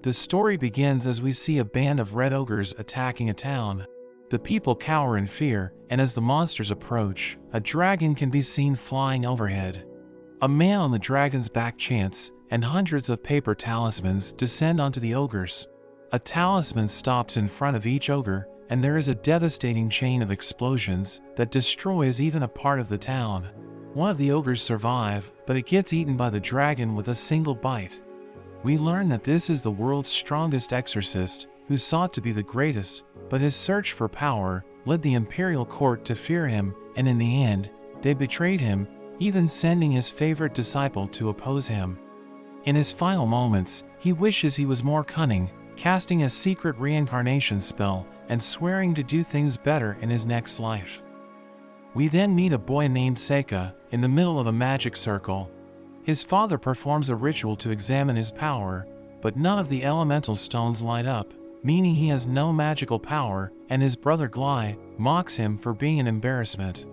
The story begins as we see a band of red ogres attacking a town. The people cower in fear, and as the monsters approach, a dragon can be seen flying overhead. A man on the dragon's back chants, and hundreds of paper talismans descend onto the ogres. A talisman stops in front of each ogre, and there is a devastating chain of explosions that destroys even a part of the town. One of the ogres survive, but it gets eaten by the dragon with a single bite. We learn that this is the world's strongest exorcist, who sought to be the greatest, but his search for power led the imperial court to fear him, and in the end, they betrayed him, even sending his favorite disciple to oppose him. In his final moments, he wishes he was more cunning, casting a secret reincarnation spell and swearing to do things better in his next life. We then meet a boy named Seika in the middle of a magic circle. His father performs a ritual to examine his power, but none of the elemental stones light up, meaning he has no magical power, and his brother Glai mocks him for being an embarrassment.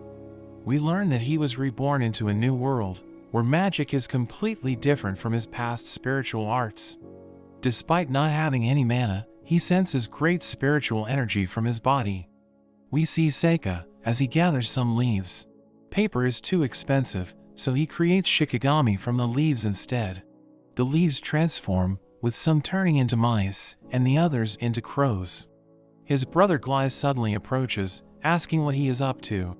We learn that he was reborn into a new world, where magic is completely different from his past spiritual arts. Despite not having any mana, he senses great spiritual energy from his body. We see Seika as he gathers some leaves. Paper is too expensive, so he creates shikigami from the leaves instead. The leaves transform, with some turning into mice, and the others into crows. His brother Glai suddenly approaches, asking what he is up to.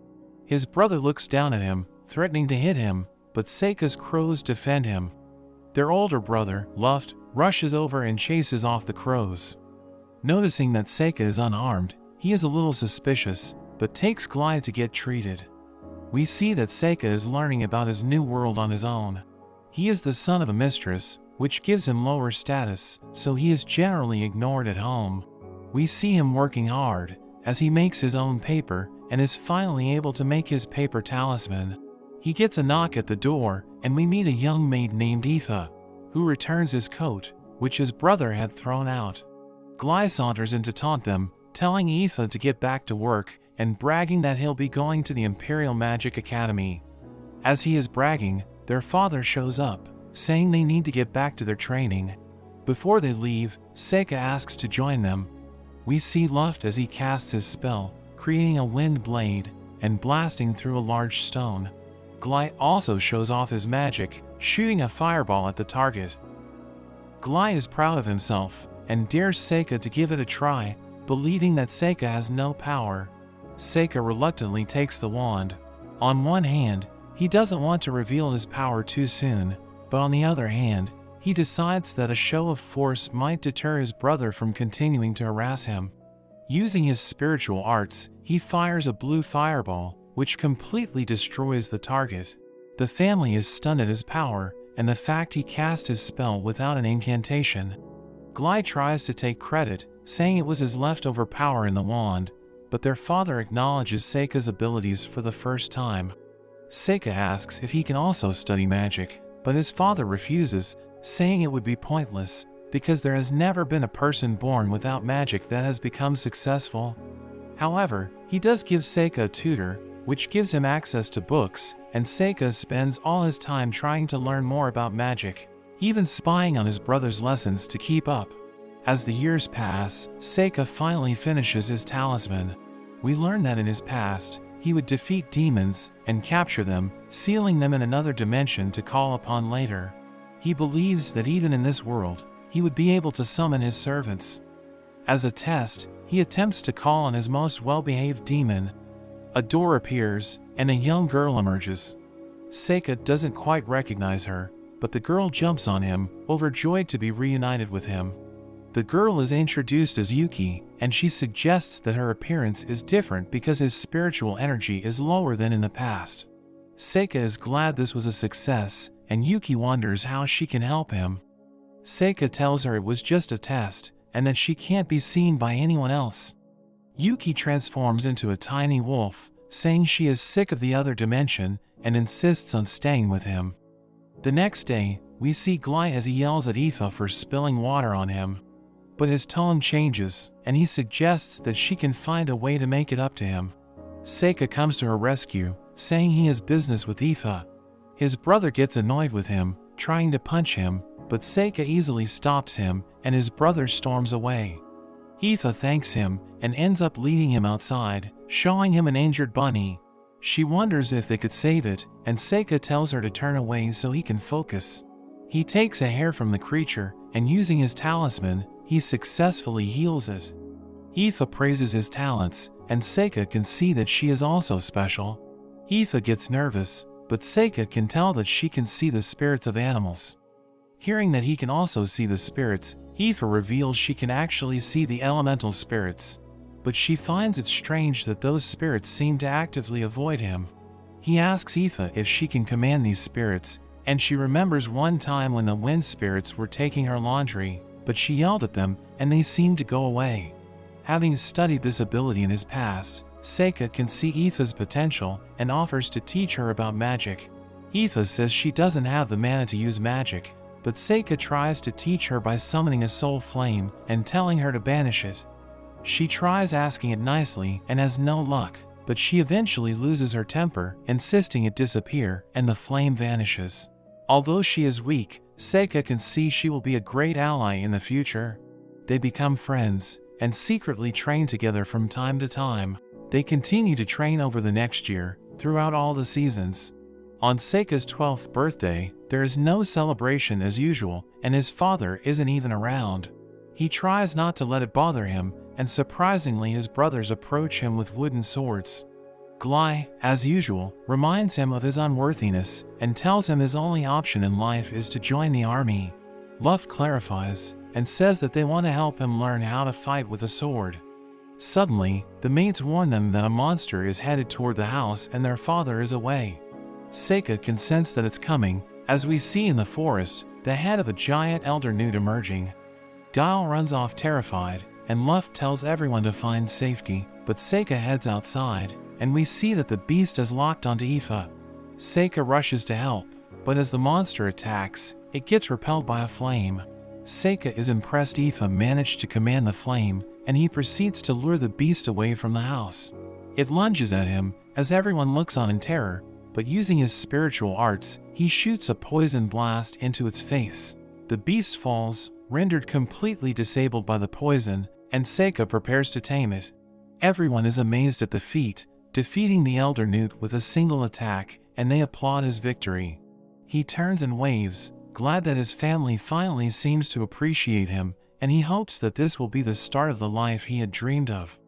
His brother looks down at him, threatening to hit him, but Seika's crows defend him. Their older brother, Luft, rushes over and chases off the crows. Noticing that Seika is unarmed, he is a little suspicious, but takes Glai to get treated. We see that Seika is learning about his new world on his own. He is the son of a mistress, which gives him lower status, so he is generally ignored at home. We see him working hard, as he makes his own paper, and is finally able to make his paper talisman. He gets a knock at the door, and we meet a young maid named Aoife, who returns his coat, which his brother had thrown out. Glai saunters in to taunt them, telling Aoife to get back to work, and bragging that he'll be going to the Imperial Magic Academy. As he is bragging, their father shows up, saying they need to get back to their training. Before they leave, Seika asks to join them. We see Luft as he casts his spell, creating a wind blade, and blasting through a large stone. Glai also shows off his magic, shooting a fireball at the target. Glai is proud of himself, and dares Seika to give it a try, believing that Seika has no power. Seika reluctantly takes the wand. On one hand, he doesn't want to reveal his power too soon, but on the other hand, he decides that a show of force might deter his brother from continuing to harass him. Using his spiritual arts, he fires a blue fireball, which completely destroys the target. The family is stunned at his power, and the fact he cast his spell without an incantation. Glai tries to take credit, saying it was his leftover power in the wand, but their father acknowledges Seika's abilities for the first time. Seika asks if he can also study magic, but his father refuses, saying it would be pointless, because there has never been a person born without magic that has become successful. However, he does give Seika a tutor, which gives him access to books, and Seika spends all his time trying to learn more about magic, even spying on his brother's lessons to keep up. As the years pass, Seika finally finishes his talisman. We learn that in his past, he would defeat demons and capture them, sealing them in another dimension to call upon later. He believes that even in this world, he would be able to summon his servants. As a test, he attempts to call on his most well-behaved demon. A door appears, and a young girl emerges. Seika doesn't quite recognize her, but the girl jumps on him, overjoyed to be reunited with him. The girl is introduced as Yuki, and she suggests that her appearance is different because his spiritual energy is lower than in the past. Seika is glad this was a success, and Yuki wonders how she can help him. Seika tells her it was just a test, and that she can't be seen by anyone else. Yuki transforms into a tiny wolf, saying she is sick of the other dimension, and insists on staying with him. The next day, we see Glai as he yells at Aoife for spilling water on him. But his tone changes, and he suggests that she can find a way to make it up to him. Seika comes to her rescue, saying he has business with Aoife. His brother gets annoyed with him, trying to punch him, but Seika easily stops him and his brother storms away. Aoife thanks him and ends up leading him outside, showing him an injured bunny. She wonders if they could save it, and Seika tells her to turn away so he can focus. He takes a hair from the creature, and using his talisman, he successfully heals it. Aoife praises his talents, and Seika can see that she is also special. Aoife gets nervous, but Seika can tell that she can see the spirits of animals. Hearing that he can also see the spirits, Aoife reveals she can actually see the elemental spirits. But she finds it strange that those spirits seem to actively avoid him. He asks Aoife if she can command these spirits, and she remembers one time when the wind spirits were taking her laundry, but she yelled at them and they seemed to go away. Having studied this ability in his past, Seika can see Aoife's potential and offers to teach her about magic. Aoife says she doesn't have the mana to use magic, but Seika tries to teach her by summoning a soul flame and telling her to banish it. She tries asking it nicely and has no luck, but she eventually loses her temper, insisting it disappear, and the flame vanishes. Although she is weak, Seika can see she will be a great ally in the future. They become friends, and secretly train together from time to time. They continue to train over the next year, throughout all the seasons. On Seika's 12th birthday, there is no celebration as usual, and his father isn't even around. He tries not to let it bother him, and surprisingly his brothers approach him with wooden swords. Glai, as usual, reminds him of his unworthiness, and tells him his only option in life is to join the army. Luff clarifies, and says that they want to help him learn how to fight with a sword. Suddenly, the mates warn them that a monster is headed toward the house and their father is away. Seika can sense that it's coming, as we see in the forest, the head of a giant elder newt emerging. Dial runs off terrified, and Luff tells everyone to find safety, but Seika heads outside, and we see that the beast is locked onto Aoife. Seika rushes to help, but as the monster attacks, it gets repelled by a flame. Seika is impressed Aoife managed to command the flame, and he proceeds to lure the beast away from the house. It lunges at him, as everyone looks on in terror, but using his spiritual arts, he shoots a poison blast into its face. The beast falls, rendered completely disabled by the poison, and Seika prepares to tame it. Everyone is amazed at the feat, defeating the elder newt with a single attack, and they applaud his victory. He turns and waves, glad that his family finally seems to appreciate him, and he hopes that this will be the start of the life he had dreamed of.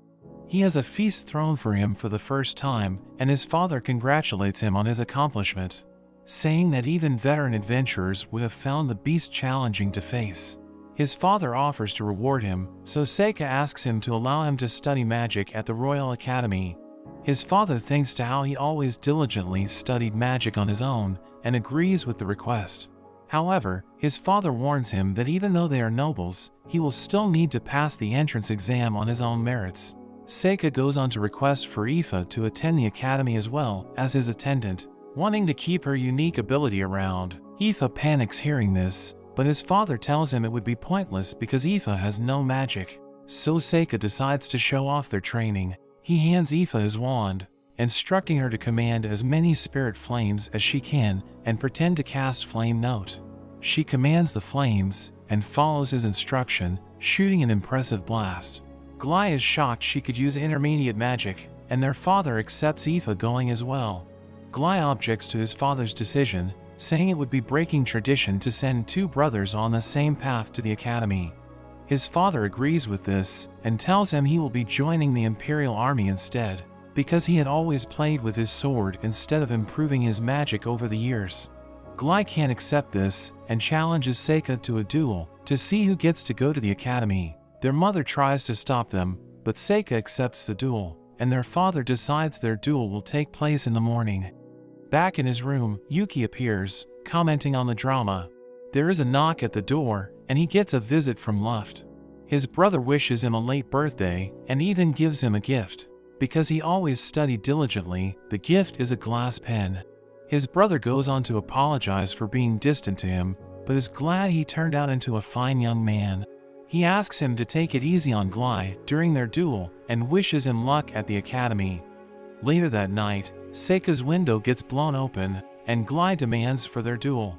He has a feast thrown for him for the first time, and his father congratulates him on his accomplishment, saying that even veteran adventurers would have found the beast challenging to face. His father offers to reward him, so Seika asks him to allow him to study magic at the Royal Academy. His father thinks to how he always diligently studied magic on his own, and agrees with the request. However, his father warns him that even though they are nobles, he will still need to pass the entrance exam on his own merits. Seika goes on to request for Aoife to attend the academy as well as his attendant, wanting to keep her unique ability around. Aoife panics hearing this, but his father tells him it would be pointless because Aoife has no magic. So Seika decides to show off their training. He hands Aoife his wand, instructing her to command as many spirit flames as she can and pretend to cast Flame Note. She commands the flames and follows his instruction, shooting an impressive blast. Glai is shocked she could use intermediate magic, and their father accepts Aoife going as well. Glai objects to his father's decision, saying it would be breaking tradition to send two brothers on the same path to the academy. His father agrees with this, and tells him he will be joining the Imperial Army instead, because he had always played with his sword instead of improving his magic over the years. Glai can't accept this, and challenges Seika to a duel, to see who gets to go to the academy. Their mother tries to stop them, but Seika accepts the duel, and their father decides their duel will take place in the morning. Back in his room, Yuki appears, commenting on the drama. There is a knock at the door, and he gets a visit from Luft. His brother wishes him a late birthday, and even gives him a gift. Because he always studied diligently, the gift is a glass pen. His brother goes on to apologize for being distant to him, but is glad he turned out into a fine young man. He asks him to take it easy on Glai during their duel, and wishes him luck at the academy. Later that night, Seika's window gets blown open, and Glai demands for their duel.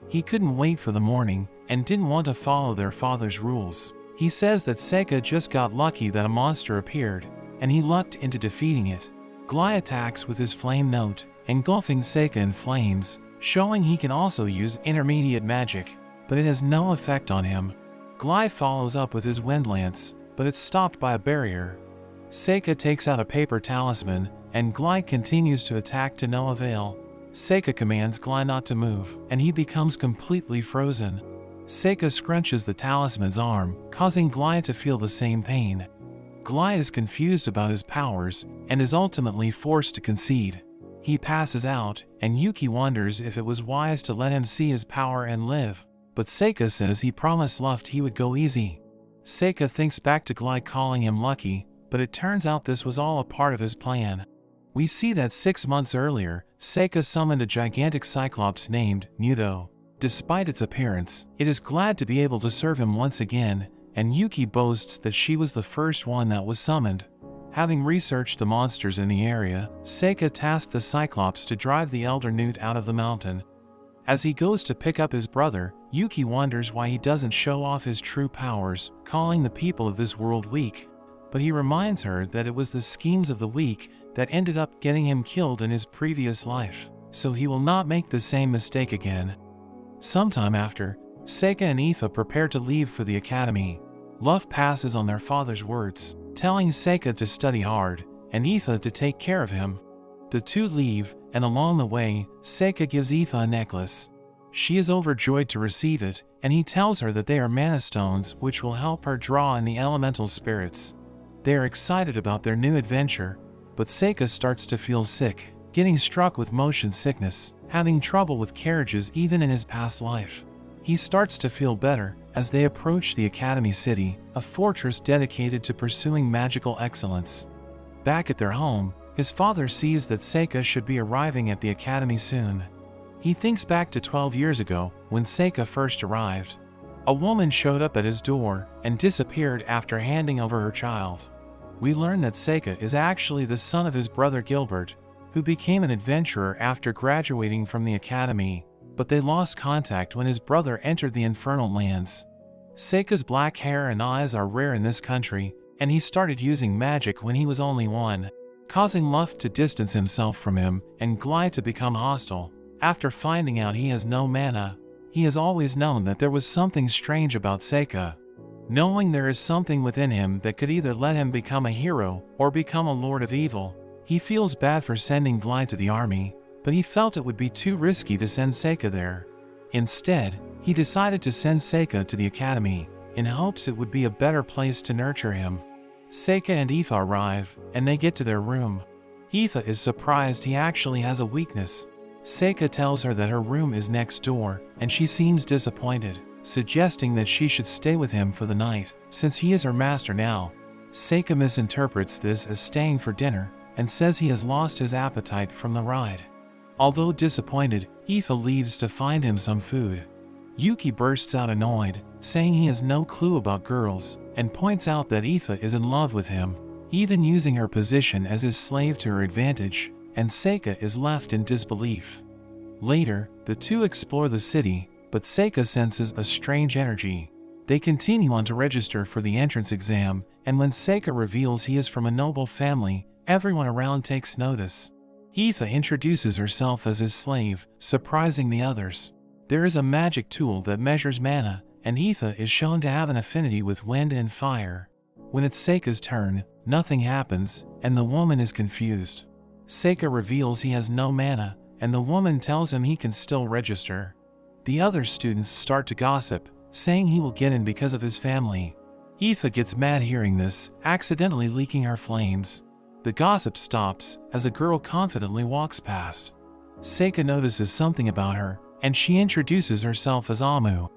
He couldn't wait for the morning and didn't want to follow their father's rules. He says that Seika just got lucky that a monster appeared, and he lucked into defeating it. Glai attacks with his flame note, engulfing Seika in flames, showing he can also use intermediate magic, but it has no effect on him. Glai follows up with his wind lance, but it's stopped by a barrier. Seika takes out a paper talisman, and Glai continues to attack to no avail. Seika commands Glai not to move, and he becomes completely frozen. Seika scrunches the talisman's arm, causing Glai to feel the same pain. Glai is confused about his powers, and is ultimately forced to concede. He passes out, and Yuki wonders if it was wise to let him see his power and live. But Seika says he promised Luft he would go easy. Seika thinks back to Glai calling him lucky, but it turns out this was all a part of his plan. We see that 6 months earlier, Seika summoned a gigantic cyclops named Muto. Despite its appearance, it is glad to be able to serve him once again, and Yuki boasts that she was the first one that was summoned. Having researched the monsters in the area, Seika tasked the cyclops to drive the elder newt out of the mountain. As he goes to pick up his brother, Yuki wonders why he doesn't show off his true powers, calling the people of this world weak. But he reminds her that it was the schemes of the weak that ended up getting him killed in his previous life, so he will not make the same mistake again. Sometime after, Seika and Aoife prepare to leave for the academy. Luft passes on their father's words, telling Seika to study hard, and Aoife to take care of him. The two leave, and along the way, Seika gives Aoife a necklace. She is overjoyed to receive it, and he tells her that they are mana stones which will help her draw in the elemental spirits. They are excited about their new adventure, but Seika starts to feel sick, getting struck with motion sickness, having trouble with carriages even in his past life. He starts to feel better as they approach the Academy City, a fortress dedicated to pursuing magical excellence. Back at their home, his father sees that Seika should be arriving at the Academy soon. He thinks back to 12 years ago, when Seika first arrived. A woman showed up at his door and disappeared after handing over her child. We learn that Seika is actually the son of his brother Gilbert, who became an adventurer after graduating from the academy, but they lost contact when his brother entered the infernal lands. Seika's black hair and eyes are rare in this country, and he started using magic when he was only 1, causing Luft to distance himself from him and Glai to become hostile. After finding out he has no mana, he has always known that there was something strange about Seika. Knowing there is something within him that could either let him become a hero or become a lord of evil, he feels bad for sending Glai to the army, but he felt it would be too risky to send Seika there. Instead, he decided to send Seika to the academy, in hopes it would be a better place to nurture him. Seika and Aoife arrive, and they get to their room. Aoife is surprised he actually has a weakness. Seika tells her that her room is next door, and she seems disappointed, suggesting that she should stay with him for the night, since he is her master now. Seika misinterprets this as staying for dinner, and says he has lost his appetite from the ride. Although disappointed, Aoife leaves to find him some food. Yuki bursts out annoyed, saying he has no clue about girls, and points out that Aoife is in love with him, even using her position as his slave to her advantage, and Seika is left in disbelief. Later, the two explore the city, but Seika senses a strange energy. They continue on to register for the entrance exam, and when Seika reveals he is from a noble family, everyone around takes notice. Aoife introduces herself as his slave, surprising the others. There is a magic tool that measures mana, and Aoife is shown to have an affinity with wind and fire. When it's Seika's turn, nothing happens, and the woman is confused. Seika reveals he has no mana, and the woman tells him he can still register. The other students start to gossip, saying he will get in because of his family. Aoife gets mad hearing this, accidentally leaking her flames. The gossip stops as a girl confidently walks past. Seika notices something about her, and she introduces herself as Amu.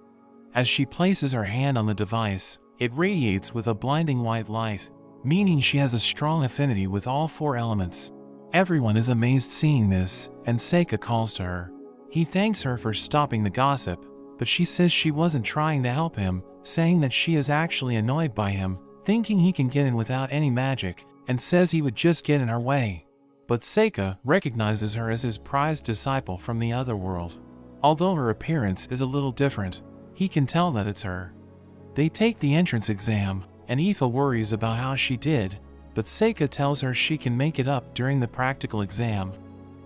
As she places her hand on the device, it radiates with a blinding white light, meaning she has a strong affinity with all 4 elements. Everyone is amazed seeing this, and Seika calls to her. He thanks her for stopping the gossip, but she says she wasn't trying to help him, saying that she is actually annoyed by him, thinking he can get in without any magic, and says he would just get in her way. But Seika recognizes her as his prized disciple from the other world. Although her appearance is a little different, he can tell that it's her. They take the entrance exam, and Aoife worries about how she did, but Seika tells her she can make it up during the practical exam.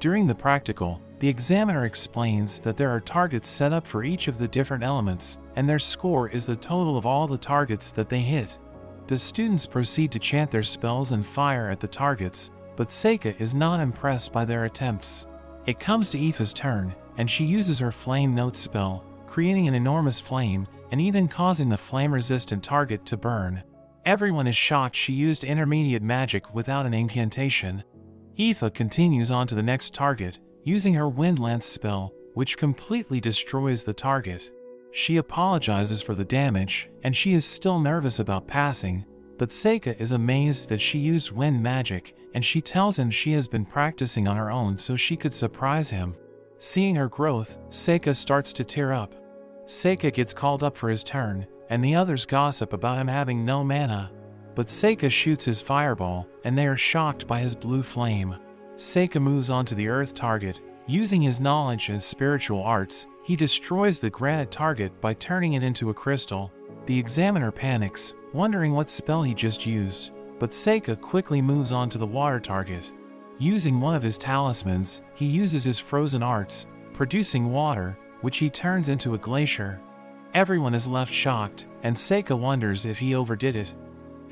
During the practical, the examiner explains that there are targets set up for each of the different elements, and their score is the total of all the targets that they hit. The students proceed to chant their spells and fire at the targets, but Seika is not impressed by their attempts. It comes to Aoife's turn, and she uses her flame note spell, creating an enormous flame, and even causing the flame-resistant target to burn. Everyone is shocked she used intermediate magic without an incantation. Aoife continues on to the next target, using her Wind Lance spell, which completely destroys the target. She apologizes for the damage, and she is still nervous about passing, but Seika is amazed that she used wind magic, and she tells him she has been practicing on her own so she could surprise him. Seeing her growth, Seika starts to tear up. Seika gets called up for his turn, and the others gossip about him having no mana. But Seika shoots his fireball, and they are shocked by his blue flame. Seika moves on to the earth target. Using his knowledge and spiritual arts, he destroys the granite target by turning it into a crystal. The examiner panics, wondering what spell he just used, but Seika quickly moves on to the water target. Using one of his talismans, he uses his frozen arts, producing water, which he turns into a glacier. Everyone is left shocked, and Seika wonders if he overdid it.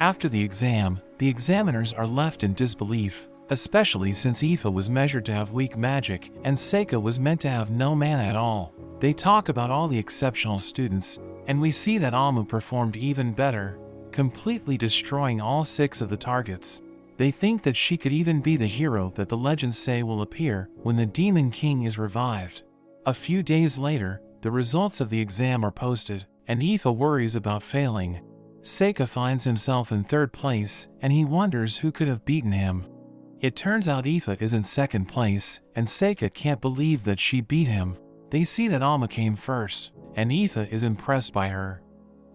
After the exam, the examiners are left in disbelief, especially since Aoife was measured to have weak magic and Seika was meant to have no mana at all. They talk about all the exceptional students, and we see that Amu performed even better, completely destroying all 6 of the targets. They think that she could even be the hero that the legends say will appear when the Demon King is revived. A few days later, the results of the exam are posted, and Aoife worries about failing. Seika finds himself in 3rd place, and he wonders who could have beaten him. It turns out Aoife is in 2nd place, and Seika can't believe that she beat him. They see that Alma came first, and Aoife is impressed by her.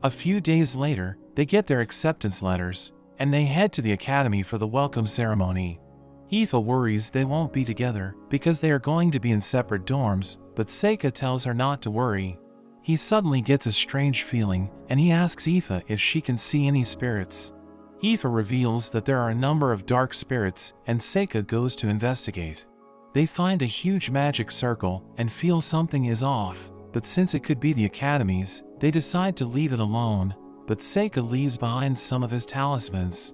A few days later, they get their acceptance letters, and they head to the academy for the welcome ceremony. Aoife worries they won't be together because they are going to be in separate dorms, but Seika tells her not to worry. He suddenly gets a strange feeling, and he asks Aoife if she can see any spirits. Aoife reveals that there are a number of dark spirits, and Seika goes to investigate. They find a huge magic circle and feel something is off, but since it could be the academy's, they decide to leave it alone, but Seika leaves behind some of his talismans.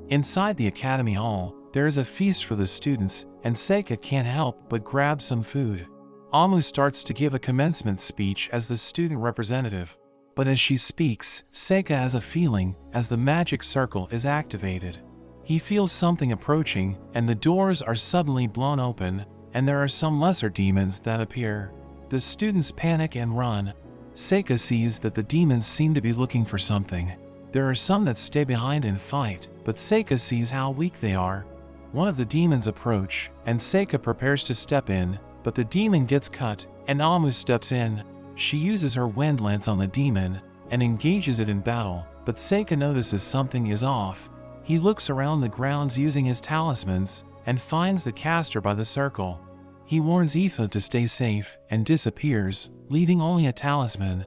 Inside the academy hall, there is a feast for the students, and Seika can't help but grab some food. Amu starts to give a commencement speech as the student representative. But as she speaks, Seika has a feeling as the magic circle is activated. He feels something approaching, and the doors are suddenly blown open, and there are some lesser demons that appear. The students panic and run. Seika sees that the demons seem to be looking for something. There are some that stay behind and fight, but Seika sees how weak they are. One of the demons approach, and Seika prepares to step in, but the demon gets cut, and Amu steps in. She uses her wind lance on the demon, and engages it in battle, but Seika notices something is off. He looks around the grounds using his talismans, and finds the caster by the circle. He warns Aoife to stay safe, and disappears, leaving only a talisman.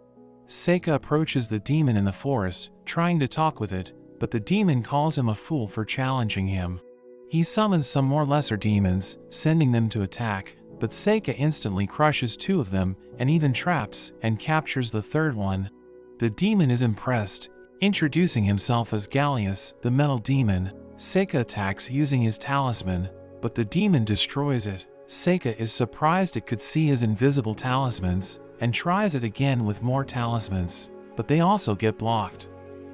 Seika approaches the demon in the forest, trying to talk with it, but the demon calls him a fool for challenging him. He summons some more lesser demons, sending them to attack, but Seika instantly crushes 2 of them, and even traps and captures the 3rd one. The demon is impressed, introducing himself as Gallius, the metal demon. Seika attacks using his talisman, but the demon destroys it. Seika is surprised it could see his invisible talismans, and tries it again with more talismans, but they also get blocked.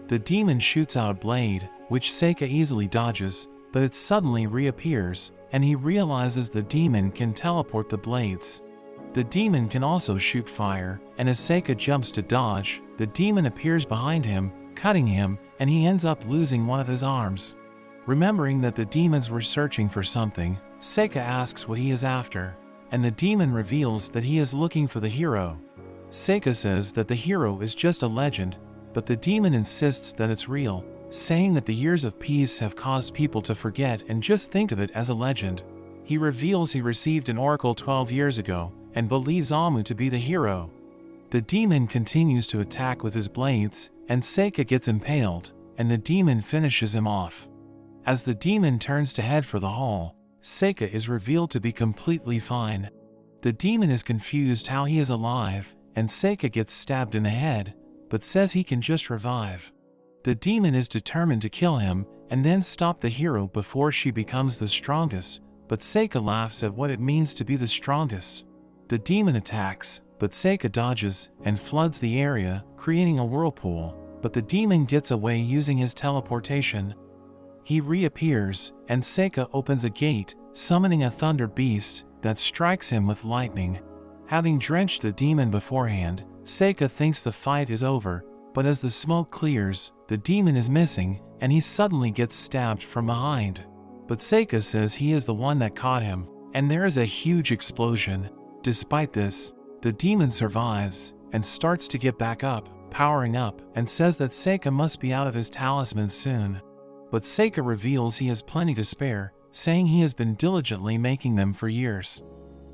The demon shoots out a blade, which Seika easily dodges, but it suddenly reappears, and he realizes the demon can teleport the blades. The demon can also shoot fire, and as Seika jumps to dodge, the demon appears behind him, cutting him, and he ends up losing one of his arms. Remembering that the demons were searching for something, Seika asks what he is after, and the demon reveals that he is looking for the hero. Seika says that the hero is just a legend, but the demon insists that it's real, saying that the years of peace have caused people to forget and just think of it as a legend. He reveals he received an oracle 12 years ago, and believes Amu to be the hero. The demon continues to attack with his blades, and Seika gets impaled, and the demon finishes him off. As the demon turns to head for the hall, Seika is revealed to be completely fine. The demon is confused how he is alive, and Seika gets stabbed in the head, but says he can just revive. The demon is determined to kill him, and then stop the hero before she becomes the strongest, but Seika laughs at what it means to be the strongest. The demon attacks, but Seika dodges and floods the area, creating a whirlpool, but the demon gets away using his teleportation. He reappears, and Seika opens a gate, summoning a thunder beast that strikes him with lightning. Having drenched the demon beforehand, Seika thinks the fight is over, but as the smoke clears, the demon is missing, and he suddenly gets stabbed from behind. But Seika says he is the one that caught him, and there is a huge explosion. Despite this, the demon survives, and starts to get back up, powering up, and says that Seika must be out of his talismans soon. But Seika reveals he has plenty to spare, saying he has been diligently making them for years.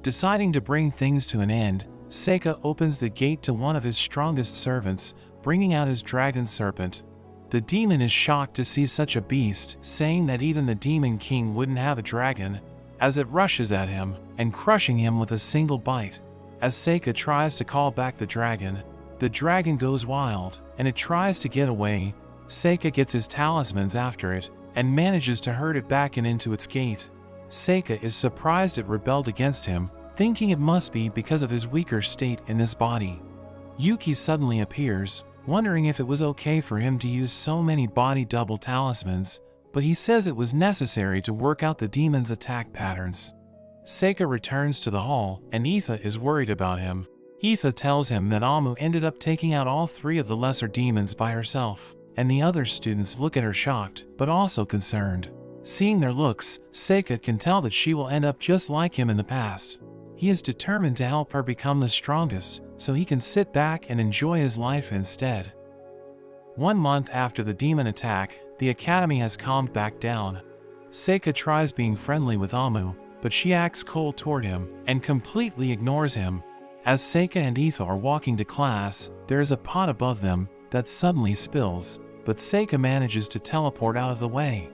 Deciding to bring things to an end, Seika opens the gate to one of his strongest servants, bringing out his dragon serpent. The demon is shocked to see such a beast, saying that even the demon king wouldn't have a dragon, as it rushes at him, and crushing him with a single bite. As Seika tries to call back the dragon goes wild, and it tries to get away. Seika gets his talismans after it, and manages to herd it back into its gate. Seika is surprised it rebelled against him, thinking it must be because of his weaker state in this body. Yuki suddenly appears, wondering if it was okay for him to use so many body double talismans, but he says it was necessary to work out the demon's attack patterns. Seika returns to the hall, and Aoife is worried about him. Aoife tells him that Amu ended up taking out all 3 of the lesser demons by herself, and the other students look at her shocked, but also concerned. Seeing their looks, Seika can tell that she will end up just like him in the past. He is determined to help her become the strongest, so he can sit back and enjoy his life instead. 1 month after the demon attack, the academy has calmed back down. Seika tries being friendly with Amu, but she acts cold toward him, and completely ignores him. As Seika and Aoife are walking to class, there is a pot above them that suddenly spills, but Seika manages to teleport out of the way.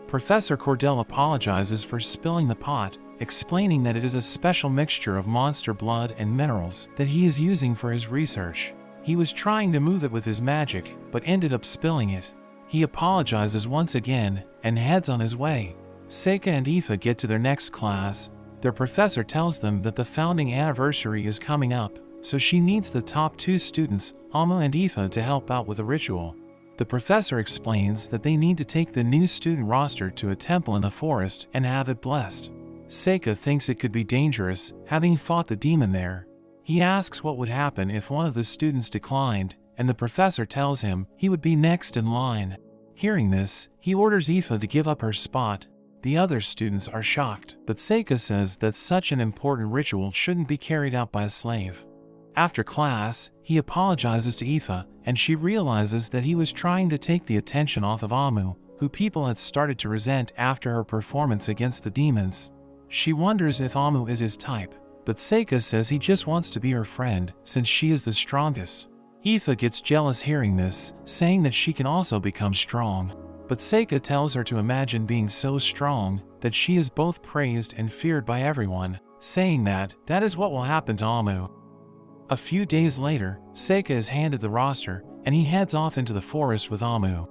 Professor Cordell apologizes for spilling the pot, explaining that it is a special mixture of monster blood and minerals that he is using for his research. He was trying to move it with his magic, but ended up spilling it. He apologizes once again, and heads on his way. Seika and Aoife get to their next class. Their professor tells them that the founding anniversary is coming up, so she needs the top 2 students, Amu and Aoife, to help out with a ritual. The professor explains that they need to take the new student roster to a temple in the forest and have it blessed. Seika thinks it could be dangerous, having fought the demon there. He asks what would happen if one of the students declined, and the professor tells him he would be next in line. Hearing this, he orders Aoife to give up her spot. The other students are shocked, but Seika says that such an important ritual shouldn't be carried out by a slave. After class, he apologizes to Aoife, and she realizes that he was trying to take the attention off of Amu, who people had started to resent after her performance against the demons. She wonders if Amu is his type, but Seika says he just wants to be her friend since she is the strongest. Aoife gets jealous hearing this, saying that she can also become strong. But Seika tells her to imagine being so strong that she is both praised and feared by everyone, saying that is what will happen to Amu. A few days later, Seika is handed the roster, and he heads off into the forest with Amu.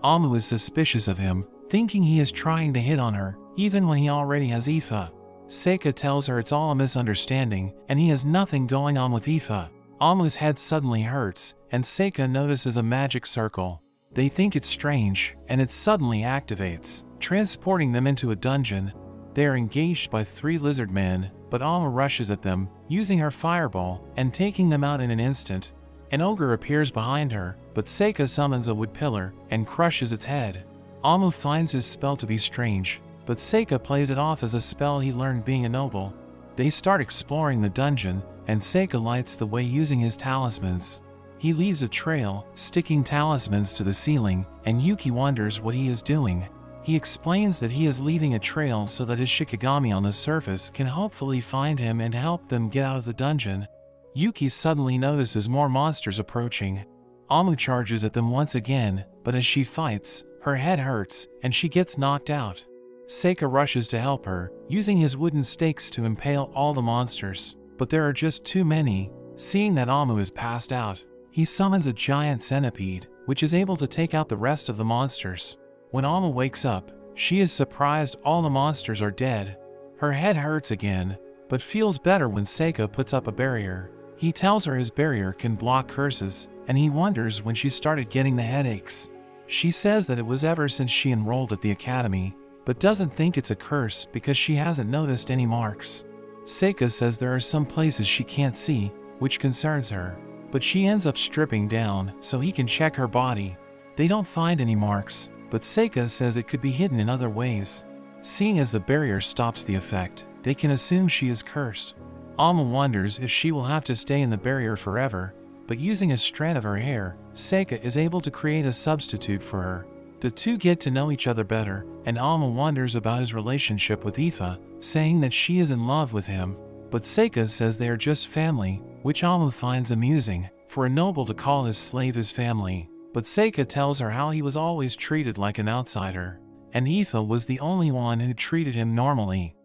Amu is suspicious of him, thinking he is trying to hit on her, even when he already has Aoife. Seika tells her it's all a misunderstanding, and he has nothing going on with Aoife. Amu's head suddenly hurts, and Seika notices a magic circle. They think it's strange, and it suddenly activates, transporting them into a dungeon. They are engaged by 3 lizard men, but Amu rushes at them, using her fireball, and taking them out in an instant. An ogre appears behind her, but Seika summons a wood pillar, and crushes its head. Amu finds his spell to be strange, but Seika plays it off as a spell he learned being a noble. They start exploring the dungeon, and Seika lights the way using his talismans. He leaves a trail, sticking talismans to the ceiling, and Yuki wonders what he is doing. He explains that he is leaving a trail so that his Shikigami on the surface can hopefully find him and help them get out of the dungeon. Yuki suddenly notices more monsters approaching. Amu charges at them once again, but as she fights, her head hurts and she gets knocked out. Seika rushes to help her, using his wooden stakes to impale all the monsters, but there are just too many. Seeing that Amu is passed out, he summons a giant centipede, which is able to take out the rest of the monsters. When Amu wakes up, she is surprised all the monsters are dead. Her head hurts again, but feels better when Seika puts up a barrier. He tells her his barrier can block curses, and he wonders when she started getting the headaches. She says that it was ever since she enrolled at the academy, but doesn't think it's a curse because she hasn't noticed any marks. Seika says there are some places she can't see, which concerns her, but she ends up stripping down so he can check her body. They don't find any marks, but Seika says it could be hidden in other ways. Seeing as the barrier stops the effect, they can assume she is cursed. Amu wonders if she will have to stay in the barrier forever, but using a strand of her hair, Seika is able to create a substitute for her. The two get to know each other better, and Amu wonders about his relationship with Ifa, saying that she is in love with him. But Seika says they are just family, which Amu finds amusing, for a noble to call his slave his family. But Seika tells her how he was always treated like an outsider, and Ifa was the only one who treated him normally.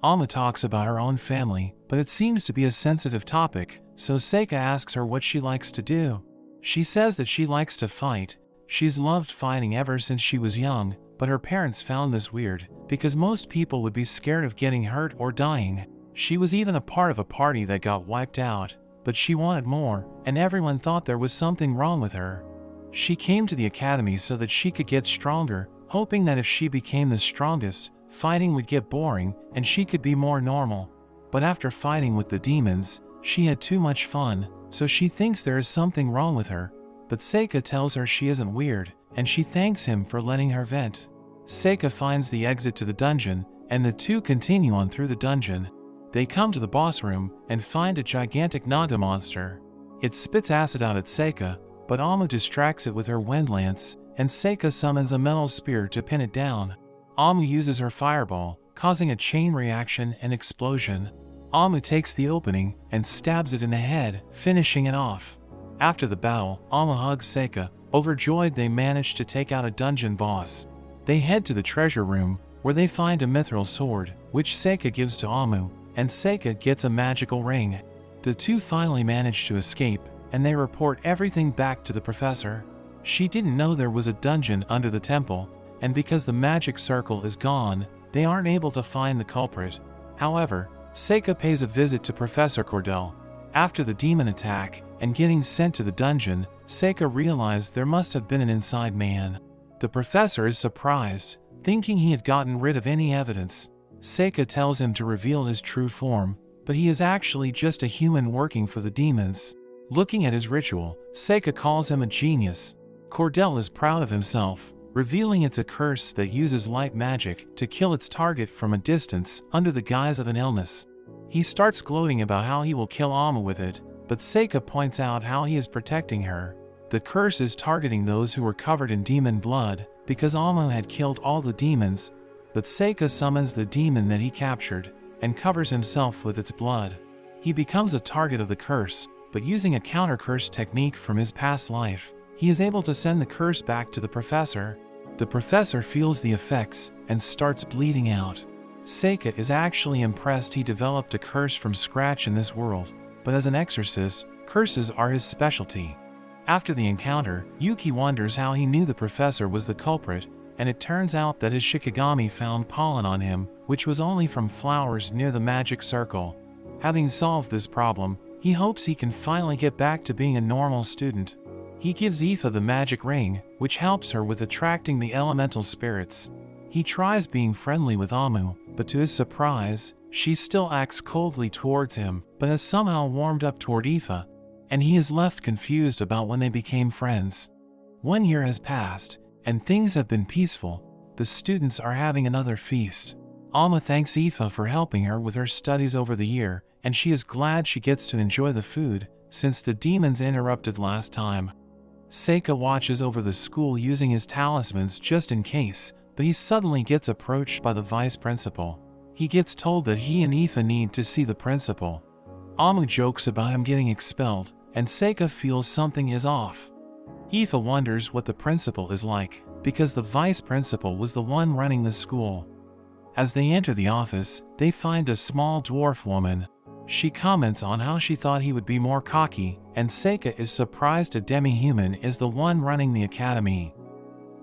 Amu talks about her own family, but it seems to be a sensitive topic, so Seika asks her what she likes to do. She says that she likes to fight. She's loved fighting ever since she was young, but her parents found this weird, because most people would be scared of getting hurt or dying. She was even a part of a party that got wiped out, but she wanted more, and everyone thought there was something wrong with her. She came to the academy so that she could get stronger, hoping that if she became the strongest, fighting would get boring and she could be more normal. But after fighting with the demons, she had too much fun, so she thinks there is something wrong with her. But Seika tells her she isn't weird, and she thanks him for letting her vent. Seika finds the exit to the dungeon, and the two continue on through the dungeon. They come to the boss room and find a gigantic Naga monster. It spits acid out at Seika, but Amu distracts it with her wind lance, and Seika summons a metal spear to pin it down. Amu uses her fireball, causing a chain reaction and explosion. Amu takes the opening and stabs it in the head, finishing it off. After the battle, Amu hugs Seika. Overjoyed, they manage to take out a dungeon boss. They head to the treasure room, where they find a mithril sword, which Seika gives to Amu, and Seika gets a magical ring. The two finally manage to escape, and they report everything back to the professor. She didn't know there was a dungeon under the temple, and because the magic circle is gone, they aren't able to find the culprit. However, Seika pays a visit to Professor Cordell. After the demon attack and getting sent to the dungeon, Seika realized there must have been an inside man. The professor is surprised, thinking he had gotten rid of any evidence. Seika tells him to reveal his true form, but he is actually just a human working for the demons. Looking at his ritual, Seika calls him a genius. Cordell is proud of himself, revealing it's a curse that uses light magic to kill its target from a distance under the guise of an illness. He starts gloating about how he will kill Amu with it, but Seika points out how he is protecting her. The curse is targeting those who were covered in demon blood, because Amu had killed all the demons, but Seika summons the demon that he captured, and covers himself with its blood. He becomes a target of the curse, but using a counter-curse technique from his past life, he is able to send the curse back to the professor. The professor feels the effects and starts bleeding out. Seika is actually impressed he developed a curse from scratch in this world, but as an exorcist, curses are his specialty. After the encounter, Yuki wonders how he knew the professor was the culprit, and it turns out that his Shikigami found pollen on him, which was only from flowers near the magic circle. Having solved this problem, he hopes he can finally get back to being a normal student. He gives Ifa the magic ring, which helps her with attracting the elemental spirits. He tries being friendly with Amu, but to his surprise, she still acts coldly towards him, but has somehow warmed up toward Ifa, and he is left confused about when they became friends. 1 year has passed, and things have been peaceful. The students are having another feast. Amu thanks Ifa for helping her with her studies over the year, and she is glad she gets to enjoy the food, since the demons interrupted last time. Seika watches over the school using his talismans just in case, but he suddenly gets approached by the vice principal. He gets told that he and Aoife need to see the principal. Amu jokes about him getting expelled, and Seika feels something is off. Aoife wonders what the principal is like, because the vice principal was the one running the school. As they enter the office, they find a small dwarf woman. She comments on how she thought he would be more cocky, and Seika is surprised a demi-human is the one running the academy.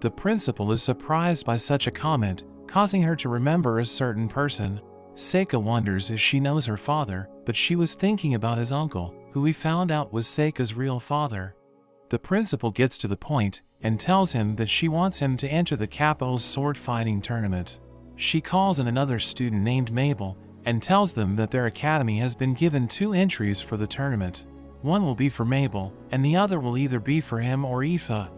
The principal is surprised by such a comment, causing her to remember a certain person. Seika wonders if she knows her father, but she was thinking about his uncle, who we found out was Seika's real father. The principal gets to the point and tells him that she wants him to enter the capital's sword fighting tournament. She calls in another student named Mabel and tells them that their academy has been given 2 entries for the tournament. One will be for Mabel, and the other will either be for him or Aoife.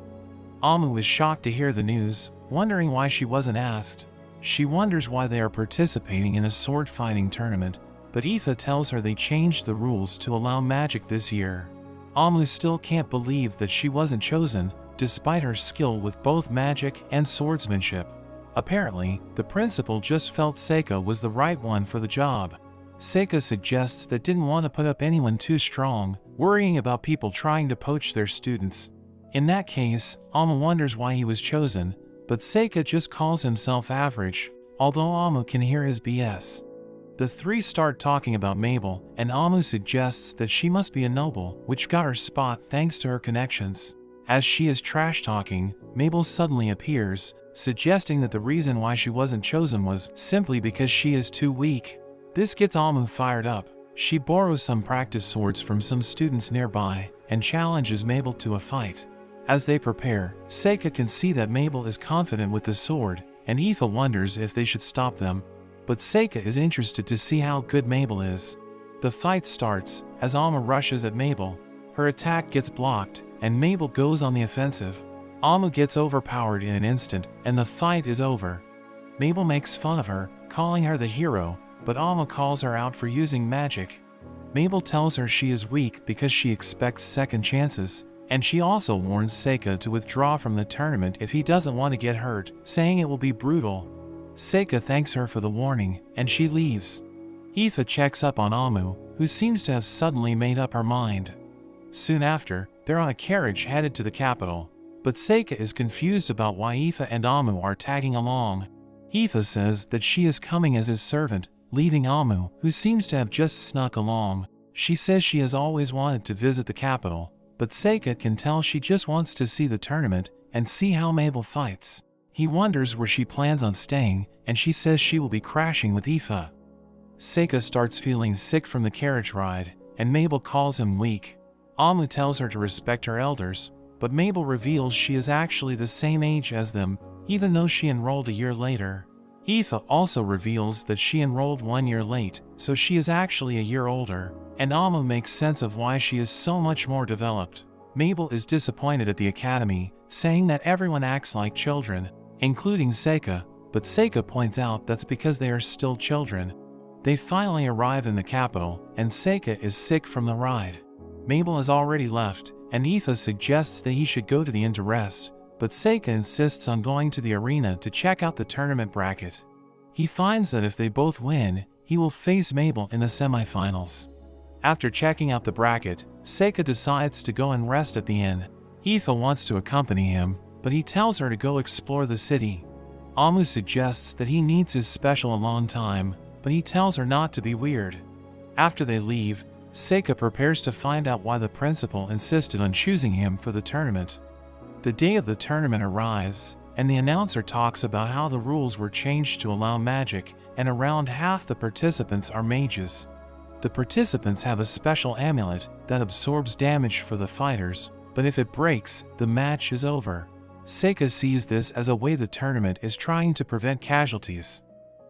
Amu is shocked to hear the news, wondering why she wasn't asked. She wonders why they are participating in a sword fighting tournament, but Aoife tells her they changed the rules to allow magic this year. Amu still can't believe that she wasn't chosen, despite her skill with both magic and swordsmanship. Apparently, the principal just felt Seika was the right one for the job. Seika suggests that didn't want to put up anyone too strong, worrying about people trying to poach their students. In that case, Amu wonders why he was chosen, but Seika just calls himself average, although Amu can hear his BS. The 3 start talking about Mabel, and Amu suggests that she must be a noble, which got her spot thanks to her connections. As she is trash-talking, Mabel suddenly appears, suggesting that the reason why she wasn't chosen was simply because she is too weak. This gets Amu fired up. She borrows some practice swords from some students nearby, and challenges Mabel to a fight. As they prepare, Seika can see that Mabel is confident with the sword, and Aoife wonders if they should stop them. But Seika is interested to see how good Mabel is. The fight starts, as Amu rushes at Mabel. Her attack gets blocked, and Mabel goes on the offensive. Amu gets overpowered in an instant, and the fight is over. Mabel makes fun of her, calling her the hero, but Amu calls her out for using magic. Mabel tells her she is weak because she expects second chances, and she also warns Seika to withdraw from the tournament if he doesn't want to get hurt, saying it will be brutal. Seika thanks her for the warning, and she leaves. Aoife checks up on Amu, who seems to have suddenly made up her mind. Soon after, they're on a carriage headed to the capital, but Seika is confused about why Aoife and Amu are tagging along. Aoife says that she is coming as his servant, leaving Amu, who seems to have just snuck along. She says she has always wanted to visit the capital, but Seika can tell she just wants to see the tournament and see how Mabel fights. He wonders where she plans on staying, and she says she will be crashing with Aoife. Seika starts feeling sick from the carriage ride, and Mabel calls him weak. Amu tells her to respect her elders, but Mabel reveals she is actually the same age as them, even though she enrolled a year later. Aoife also reveals that she enrolled 1 year late, so she is actually a year older, and Amu makes sense of why she is so much more developed. Mabel is disappointed at the academy, saying that everyone acts like children, including Seika, but Seika points out that's because they are still children. They finally arrive in the capital, and Seika is sick from the ride. Mabel has already left, and Aoife suggests that he should go to the inn to rest, but Seika insists on going to the arena to check out the tournament bracket. He finds that if they both win, he will face Mabel in the semifinals. After checking out the bracket, Seika decides to go and rest at the inn. Aoife wants to accompany him, but he tells her to go explore the city. Amu suggests that he needs his special alone time, but he tells her not to be weird. After they leave, Seika prepares to find out why the principal insisted on choosing him for the tournament. The day of the tournament arrives, and the announcer talks about how the rules were changed to allow magic, and around half the participants are mages. The participants have a special amulet that absorbs damage for the fighters, but if it breaks, the match is over. Seika sees this as a way the tournament is trying to prevent casualties.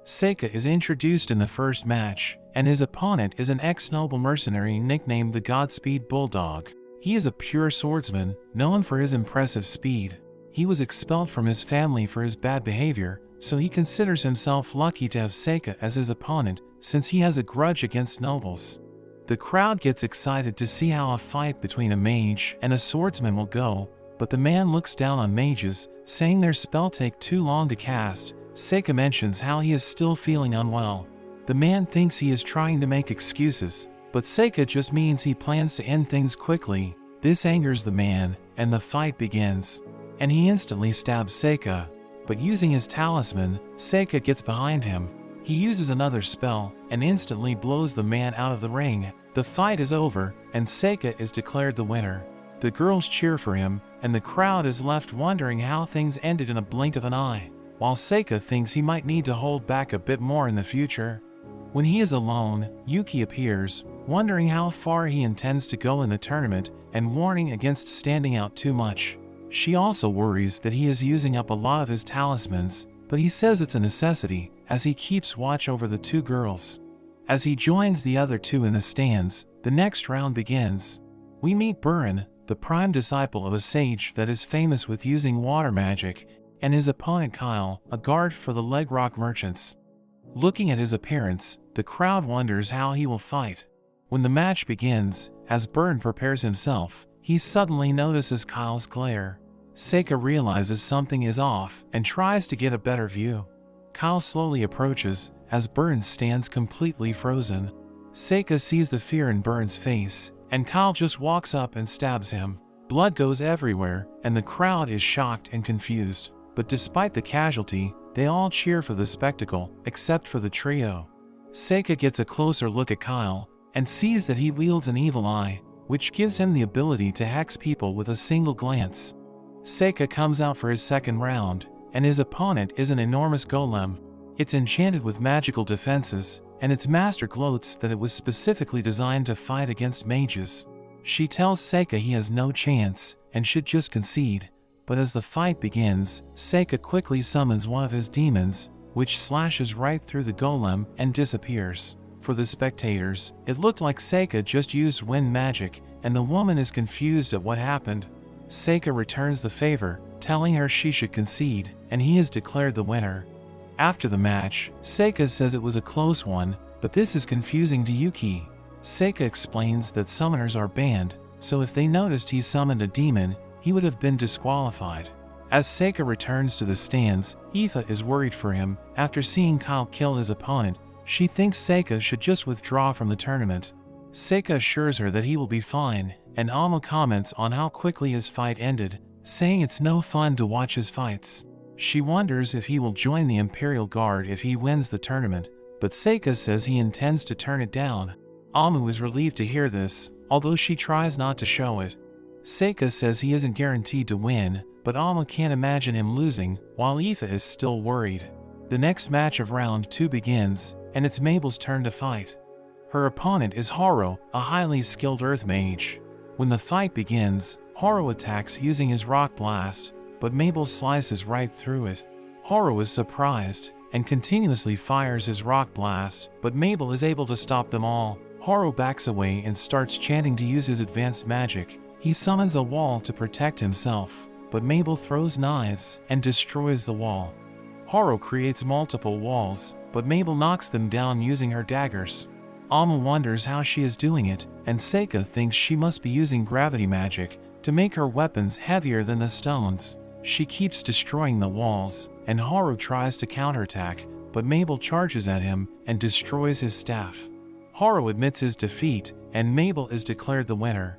Seika is introduced in the first match, and his opponent is an ex-noble mercenary nicknamed the Godspeed Bulldog. He is a pure swordsman, known for his impressive speed. He was expelled from his family for his bad behavior, so he considers himself lucky to have Seika as his opponent, since he has a grudge against nobles. The crowd gets excited to see how a fight between a mage and a swordsman will go, but the man looks down on mages, saying their spell take too long to cast. Seika mentions how he is still feeling unwell. The man thinks he is trying to make excuses, but Seika just means he plans to end things quickly. This angers the man, and the fight begins. And he instantly stabs Seika. But using his talisman, Seika gets behind him. He uses another spell, and instantly blows the man out of the ring. The fight is over, and Seika is declared the winner. The girls cheer for him, and the crowd is left wondering how things ended in a blink of an eye, while Seika thinks he might need to hold back a bit more in the future. When he is alone, Yuki appears, wondering how far he intends to go in the tournament and warning against standing out too much. She also worries that he is using up a lot of his talismans, but he says it's a necessity as he keeps watch over the two girls. As he joins the other two in the stands, the next round begins. We meet Burin, the prime disciple of a sage that is famous with using water magic, and his opponent Kyle, a guard for the leg rock merchants. Looking at his appearance, the crowd wonders how he will fight. When the match begins, as Burin prepares himself, he suddenly notices Kyle's glare. Seika realizes something is off and tries to get a better view. Kyle slowly approaches, as Burin stands completely frozen. Seika sees the fear in Burin's face, and Kyle just walks up and stabs him. Blood goes everywhere, and the crowd is shocked and confused. But despite the casualty, they all cheer for the spectacle, except for the trio. Seika gets a closer look at Kyle, and sees that he wields an evil eye, which gives him the ability to hex people with a single glance. Seika comes out for his second round, and his opponent is an enormous golem. It's enchanted with magical defenses, and its master gloats that it was specifically designed to fight against mages. She tells Seika he has no chance, and should just concede, but as the fight begins, Seika quickly summons one of his demons, which slashes right through the golem and disappears. For the spectators, it looked like Seika just used wind magic, and the woman is confused at what happened. Seika returns the favor, telling her she should concede, and he is declared the winner. After the match, Seika says it was a close one, but this is confusing to Yuki. Seika explains that summoners are banned, so if they noticed he summoned a demon, he would have been disqualified. As Seika returns to the stands, Aoife is worried for him. After seeing Kyle kill his opponent, she thinks Seika should just withdraw from the tournament. Seika assures her that he will be fine, and Alma comments on how quickly his fight ended, saying it's no fun to watch his fights. She wonders if he will join the Imperial Guard if he wins the tournament, but Seika says he intends to turn it down. Amu is relieved to hear this, although she tries not to show it. Seika says he isn't guaranteed to win, but Alma can't imagine him losing, while Aoife is still worried. The next match of round 2 begins, and it's Mabel's turn to fight. Her opponent is Horo, a highly skilled earth mage. When the fight begins, Horo attacks using his rock blast, but Mabel slices right through it. Horo is surprised, and continuously fires his rock blast, but Mabel is able to stop them all. Horo backs away and starts chanting to use his advanced magic. He summons a wall to protect himself, but Mabel throws knives and destroys the wall. Horo creates multiple walls, but Mabel knocks them down using her daggers. Alma wonders how she is doing it, and Seika thinks she must be using gravity magic to make her weapons heavier than the stones. She keeps destroying the walls, and Horo tries to counterattack, but Mabel charges at him and destroys his staff. Horo admits his defeat, and Mabel is declared the winner.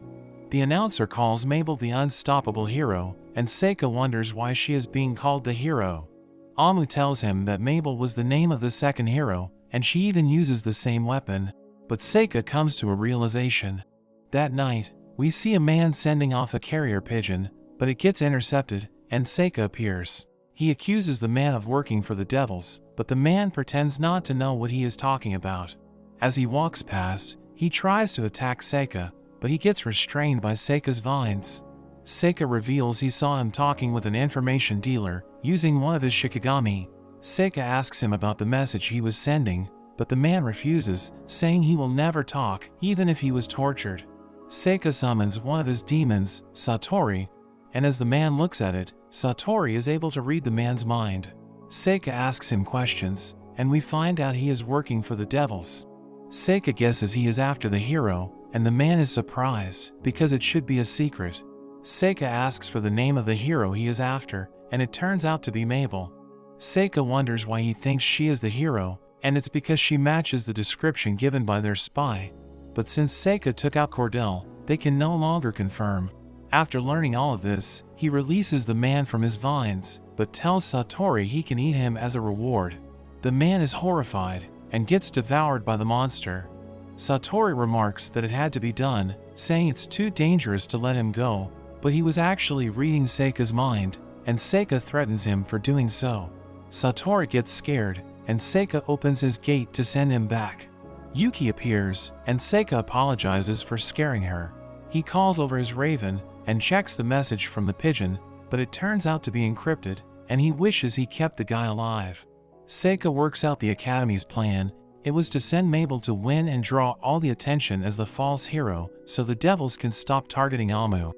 The announcer calls Mabel the unstoppable hero, and Seika wonders why she is being called the hero. Amu tells him that Mabel was the name of the second hero, and she even uses the same weapon. But Seika comes to a realization. That night, we see a man sending off a carrier pigeon, but it gets intercepted, and Seika appears. He accuses the man of working for the devils, but the man pretends not to know what he is talking about. As he walks past, he tries to attack Seika, but he gets restrained by Seika's vines. Seika reveals he saw him talking with an information dealer, using one of his shikigami. Seika asks him about the message he was sending, but the man refuses, saying he will never talk, even if he was tortured. Seika summons one of his demons, Satori, and as the man looks at it, Satori is able to read the man's mind. Seika asks him questions, and we find out he is working for the devils. Seika guesses he is after the hero, and the man is surprised, because it should be a secret. Seika asks for the name of the hero he is after, and it turns out to be Mabel. Seika wonders why he thinks she is the hero, and it's because she matches the description given by their spy. But since Seika took out Cordell, they can no longer confirm. After learning all of this, he releases the man from his vines, but tells Satori he can eat him as a reward. The man is horrified, and gets devoured by the monster. Satori remarks that it had to be done, saying it's too dangerous to let him go, but he was actually reading Seika's mind, and Seika threatens him for doing so. Satori gets scared, and Seika opens his gate to send him back. Yuki appears, and Seika apologizes for scaring her. He calls over his raven, and checks the message from the pigeon, but it turns out to be encrypted, and he wishes he kept the guy alive. Seika works out the Academy's plan. It was to send Mabel to win and draw all the attention as the false hero, so the devils can stop targeting Amu.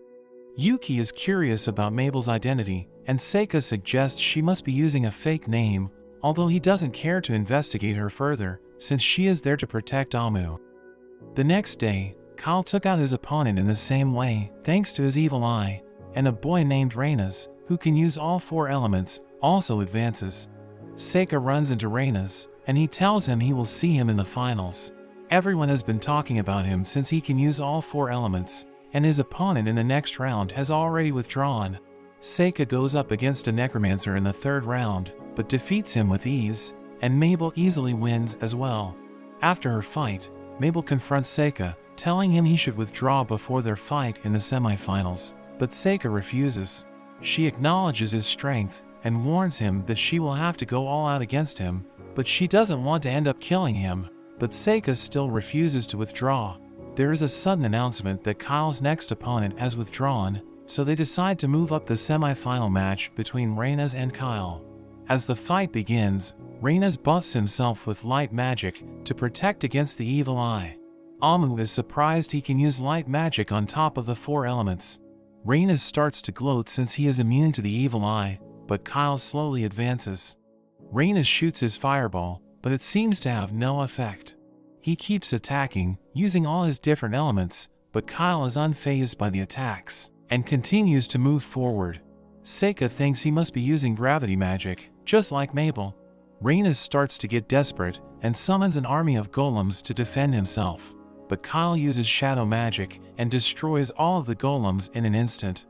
Yuki is curious about Mabel's identity, and Seika suggests she must be using a fake name, although he doesn't care to investigate her further, since she is there to protect Amu. The next day, Kyle took out his opponent in the same way, thanks to his evil eye, and a boy named Reynas, who can use all 4 elements, also advances. Seika runs into Reynas, and he tells him he will see him in the finals. Everyone has been talking about him since he can use all 4 elements, and his opponent in the next round has already withdrawn. Seika goes up against a necromancer in the 3rd round, but defeats him with ease, and Mabel easily wins as well. After her fight, Mabel confronts Seika, telling him he should withdraw before their fight in the semifinals, but Seika refuses. She acknowledges his strength and warns him that she will have to go all out against him, but she doesn't want to end up killing him. But Seika still refuses to withdraw. There is a sudden announcement that Kyle's next opponent has withdrawn, so they decide to move up the semi-final match between Reynas and Kyle. As the fight begins, Reynas buffs himself with light magic to protect against the evil eye. Amu is surprised he can use light magic on top of the 4 elements. Reynas starts to gloat since he is immune to the evil eye, but Kyle slowly advances. Reynas shoots his fireball, but it seems to have no effect. He keeps attacking, using all his different elements, but Kyle is unfazed by the attacks, and continues to move forward. Seika thinks he must be using gravity magic, just like Mabel. Reynas starts to get desperate, and summons an army of golems to defend himself. But Kyle uses shadow magic, and destroys all of the golems in an instant.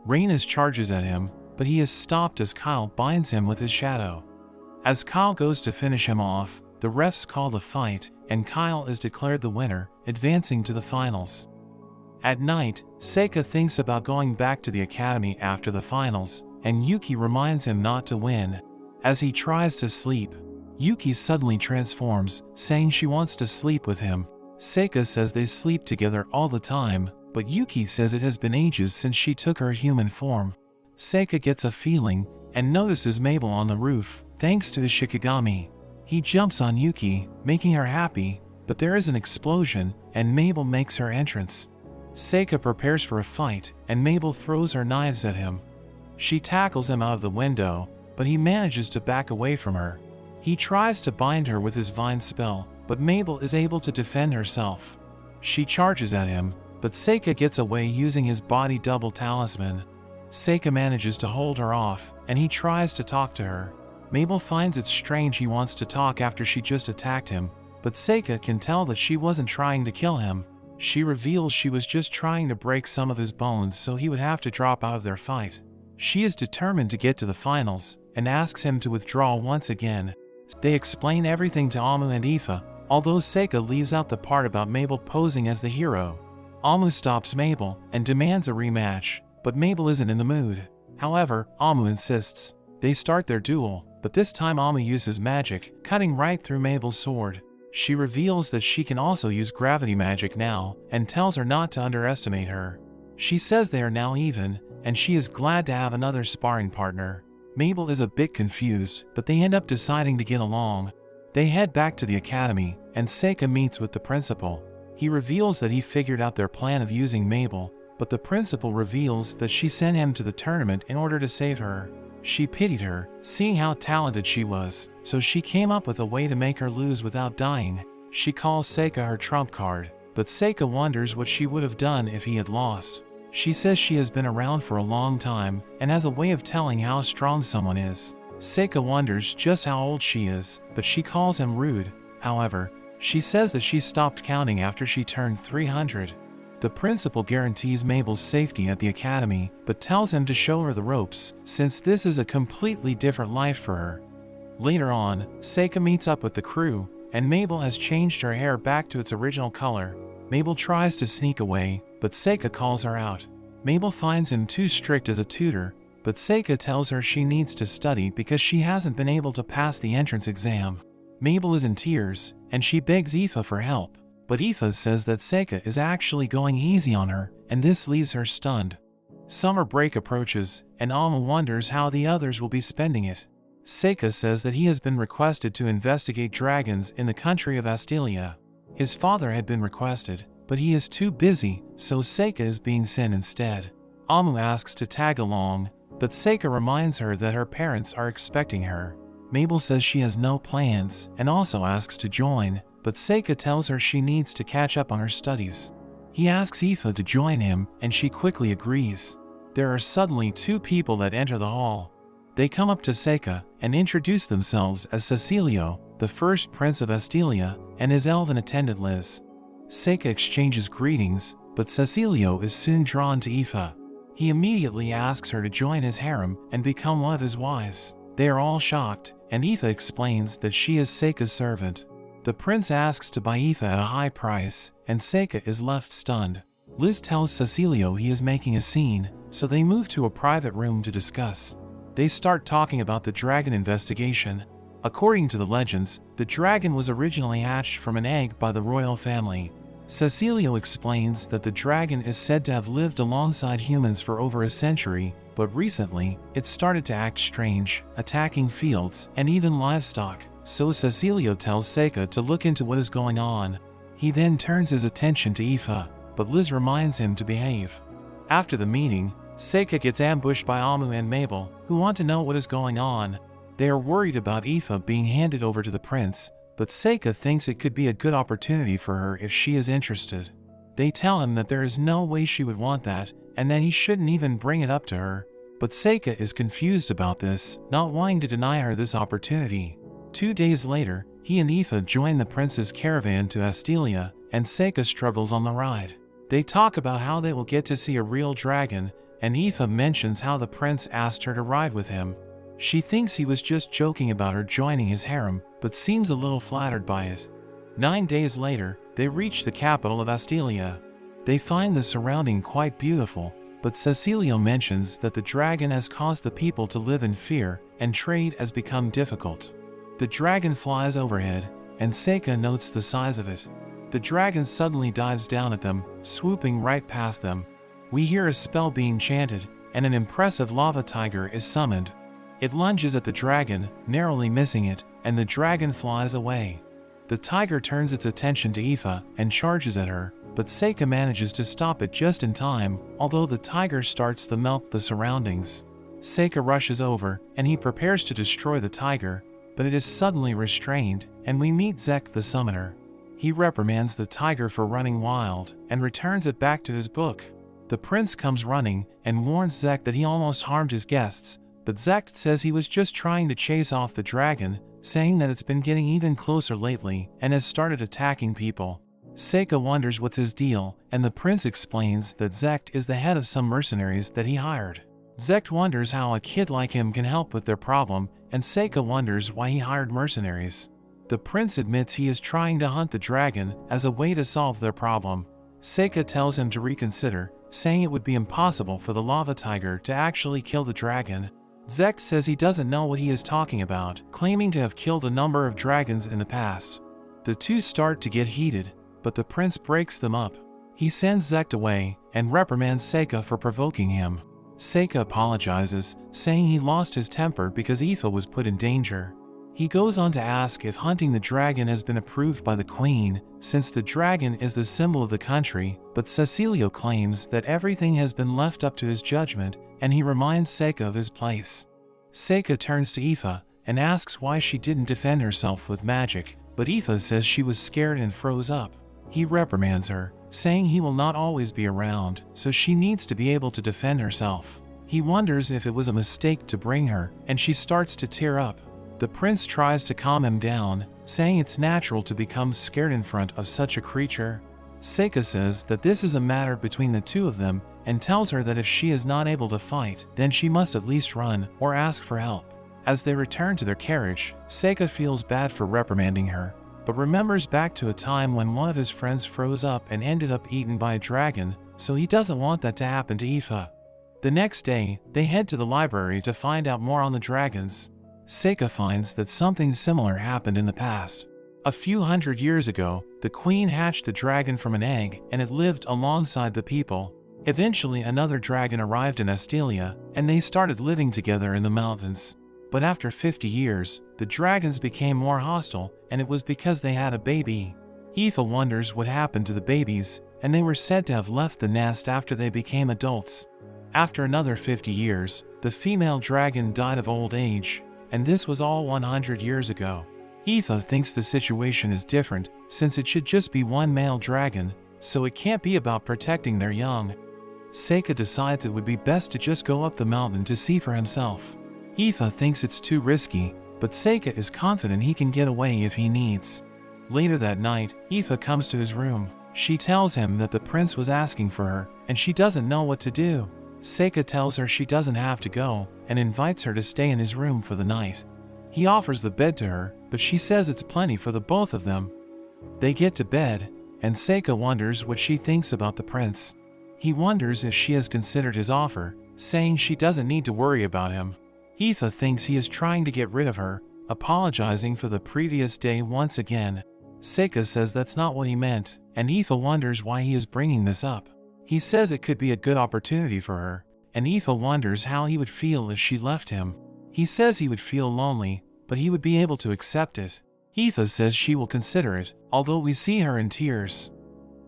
Reynas charges at him, but he is stopped as Kyle binds him with his shadow. As Kyle goes to finish him off, the refs call the fight, and Kyle is declared the winner, advancing to the finals. At night, Seika thinks about going back to the academy after the finals, and Yuki reminds him not to win. As he tries to sleep, Yuki suddenly transforms, saying she wants to sleep with him. Seika says they sleep together all the time, but Yuki says it has been ages since she took her human form. Seika gets a feeling, and notices Mabel on the roof, thanks to his Shikigami. He jumps on Yuki, making her happy, but there is an explosion, and Mabel makes her entrance. Seika prepares for a fight, and Mabel throws her knives at him. She tackles him out of the window, but he manages to back away from her. He tries to bind her with his vine spell, but Mabel is able to defend herself. She charges at him, but Seika gets away using his body double talisman. Seika manages to hold her off, and he tries to talk to her. Mabel finds it strange he wants to talk after she just attacked him, but Seika can tell that she wasn't trying to kill him. She reveals she was just trying to break some of his bones so he would have to drop out of their fight. She is determined to get to the finals, and asks him to withdraw once again. They explain everything to Amu and Aoife, although Seika leaves out the part about Mabel posing as the hero. Amu stops Mabel, and demands a rematch, but Mabel isn't in the mood. However, Amu insists. They start their duel, but this time Amu uses magic, cutting right through Mabel's sword. She reveals that she can also use gravity magic now, and tells her not to underestimate her. She says they are now even, and she is glad to have another sparring partner. Mabel is a bit confused, but they end up deciding to get along. They head back to the academy, and Seika meets with the principal. He reveals that he figured out their plan of using Mabel, but the principal reveals that she sent him to the tournament in order to save her. She pitied her, seeing how talented she was, so she came up with a way to make her lose without dying. She calls Seika her trump card, but Seika wonders what she would have done if he had lost. She says she has been around for a long time and has a way of telling how strong someone is. Seika wonders just how old she is, but she calls him rude. However, she says that she stopped counting after she turned 300. The principal guarantees Mabel's safety at the academy, but tells him to show her the ropes, since this is a completely different life for her. Later on, Seika meets up with the crew, and Mabel has changed her hair back to its original color. Mabel tries to sneak away, but Seika calls her out. Mabel finds him too strict as a tutor, but Seika tells her she needs to study because she hasn't been able to pass the entrance exam. Mabel is in tears, and she begs Aoife for help, but Aoife says that Seika is actually going easy on her, and this leaves her stunned. Summer break approaches, and Alma wonders how the others will be spending it. Seika says that he has been requested to investigate dragons in the country of Astilia. His father had been requested, but he is too busy, so Seika is being sent instead. Amu asks to tag along, but Seika reminds her that her parents are expecting her. Mabel says she has no plans and also asks to join, but Seika tells her she needs to catch up on her studies. He asks Aoife to join him, and she quickly agrees. There are suddenly two people that enter the hall. They come up to Seika and introduce themselves as Cecilio, the first prince of Astilia, and his elven attendant Liz. Seika exchanges greetings, but Cecilio is soon drawn to Aoife. He immediately asks her to join his harem and become one of his wives. They are all shocked, and Aoife explains that she is Seika's servant. The prince asks to buy Aoife at a high price, and Seika is left stunned. Liz tells Cecilio he is making a scene, so they move to a private room to discuss. They start talking about the dragon investigation. According to the legends, the dragon was originally hatched from an egg by the royal family. Cecilio explains that the dragon is said to have lived alongside humans for over a century, but recently, it started to act strange, attacking fields and even livestock, so Cecilio tells Seika to look into what is going on. He then turns his attention to Aoife, but Liz reminds him to behave. After the meeting, Seika gets ambushed by Amu and Mabel, who want to know what is going on. They are worried about Aoife being handed over to the prince, but Seika thinks it could be a good opportunity for her if she is interested. They tell him that there is no way she would want that, and that he shouldn't even bring it up to her. But Seika is confused about this, not wanting to deny her this opportunity. 2 days later, he and Aoife join the prince's caravan to Astilia, and Seika struggles on the ride. They talk about how they will get to see a real dragon, and Aoife mentions how the prince asked her to ride with him. She thinks he was just joking about her joining his harem, but seems a little flattered by it. 9 days later, they reach the capital of Astilia. They find the surrounding quite beautiful, but Cecilio mentions that the dragon has caused the people to live in fear, and trade has become difficult. The dragon flies overhead, and Seika notes the size of it. The dragon suddenly dives down at them, swooping right past them. We hear a spell being chanted, and an impressive lava tiger is summoned. It lunges at the dragon, narrowly missing it, and the dragon flies away. The tiger turns its attention to Aoife and charges at her, but Seika manages to stop it just in time, although the tiger starts to melt the surroundings. Seika rushes over, and he prepares to destroy the tiger, but it is suddenly restrained, and we meet Zek the summoner. He reprimands the tiger for running wild, and returns it back to his book. The prince comes running, and warns Zek that he almost harmed his guests, but Zek says he was just trying to chase off the dragon, saying that it's been getting even closer lately, and has started attacking people. Seika wonders what's his deal, and the prince explains that Zek is the head of some mercenaries that he hired. Zek wonders how a kid like him can help with their problem, and Seika wonders why he hired mercenaries. The prince admits he is trying to hunt the dragon as a way to solve their problem. Seika tells him to reconsider, saying it would be impossible for the lava tiger to actually kill the dragon. Zek says he doesn't know what he is talking about, claiming to have killed a number of dragons in the past. The two start to get heated, but the prince breaks them up. He sends Zek away and reprimands Seika for provoking him. Seika apologizes, saying he lost his temper because Aoife was put in danger. He goes on to ask if hunting the dragon has been approved by the queen, since the dragon is the symbol of the country, but Cecilio claims that everything has been left up to his judgment, and he reminds Seika of his place. Seika turns to Aoife and asks why she didn't defend herself with magic, but Aoife says she was scared and froze up. He reprimands her, saying he will not always be around, so she needs to be able to defend herself. He wonders if it was a mistake to bring her, and she starts to tear up. The prince tries to calm him down, saying it's natural to become scared in front of such a creature. Seika says that this is a matter between the two of them and tells her that if she is not able to fight, then she must at least run or ask for help. As they return to their carriage, Seika feels bad for reprimanding her, but remembers back to a time when one of his friends froze up and ended up eaten by a dragon, so he doesn't want that to happen to Aoife. The next day, they head to the library to find out more on the dragons. Seika finds that something similar happened in the past. A few hundred years ago, the queen hatched the dragon from an egg and it lived alongside the people. Eventually another dragon arrived in Astelia, and they started living together in the mountains. But after 50 years, the dragons became more hostile, and it was because they had a baby. Aoife wonders what happened to the babies, and they were said to have left the nest after they became adults. After another 50 years, the female dragon died of old age, and this was all 100 years ago. Aoife thinks the situation is different, since it should just be one male dragon, so it can't be about protecting their young. Seika decides it would be best to just go up the mountain to see for himself. Aoife thinks it's too risky, but Seika is confident he can get away if he needs. Later that night, Aoife comes to his room. She tells him that the prince was asking for her, and she doesn't know what to do. Seika tells her she doesn't have to go, and invites her to stay in his room for the night. He offers the bed to her, but she says it's plenty for the both of them. They get to bed, and Seika wonders what she thinks about the prince. He wonders if she has considered his offer, saying she doesn't need to worry about him. Aoife thinks he is trying to get rid of her, apologizing for the previous day once again. Seika says that's not what he meant, and Aoife wonders why he is bringing this up. He says it could be a good opportunity for her, and Aoife wonders how he would feel if she left him. He says he would feel lonely, but he would be able to accept it. Aoife says she will consider it, although we see her in tears.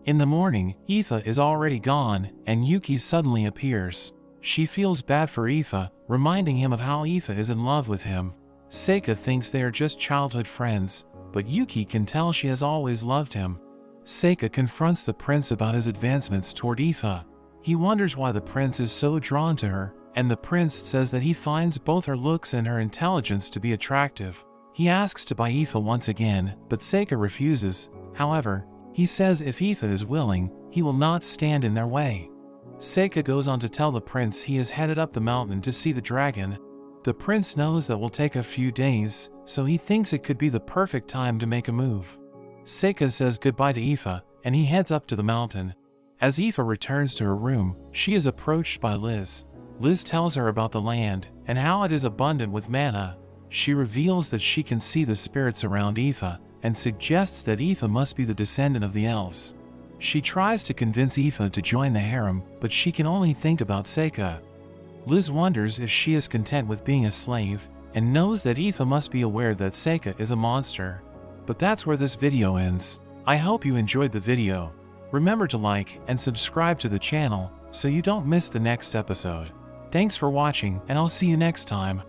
In the morning, Aoife is already gone, and Yuki suddenly appears. She feels bad for Aoife, reminding him of how Aoife is in love with him. Seika thinks they are just childhood friends, but Yuki can tell she has always loved him. Seika confronts the prince about his advancements toward Aoife. He wonders why the prince is so drawn to her, and the prince says that he finds both her looks and her intelligence to be attractive. He asks to buy Aoife once again, but Seika refuses. However, he says if Aoife is willing, he will not stand in their way. Seika goes on to tell the prince he is headed up the mountain to see the dragon. The prince knows that will take a few days, so he thinks it could be the perfect time to make a move. Seika says goodbye to Aoife, and he heads up to the mountain. As Aoife returns to her room, she is approached by Liz. Liz tells her about the land, and how it is abundant with mana. She reveals that she can see the spirits around Aoife, and suggests that Aoife must be the descendant of the elves. She tries to convince Aoife to join the harem, but she can only think about Seika. Liz wonders if she is content with being a slave, and knows that Aoife must be aware that Seika is a monster. But that's where this video ends. I hope you enjoyed the video. Remember to like and subscribe to the channel, so you don't miss the next episode. Thanks for watching, and I'll see you next time.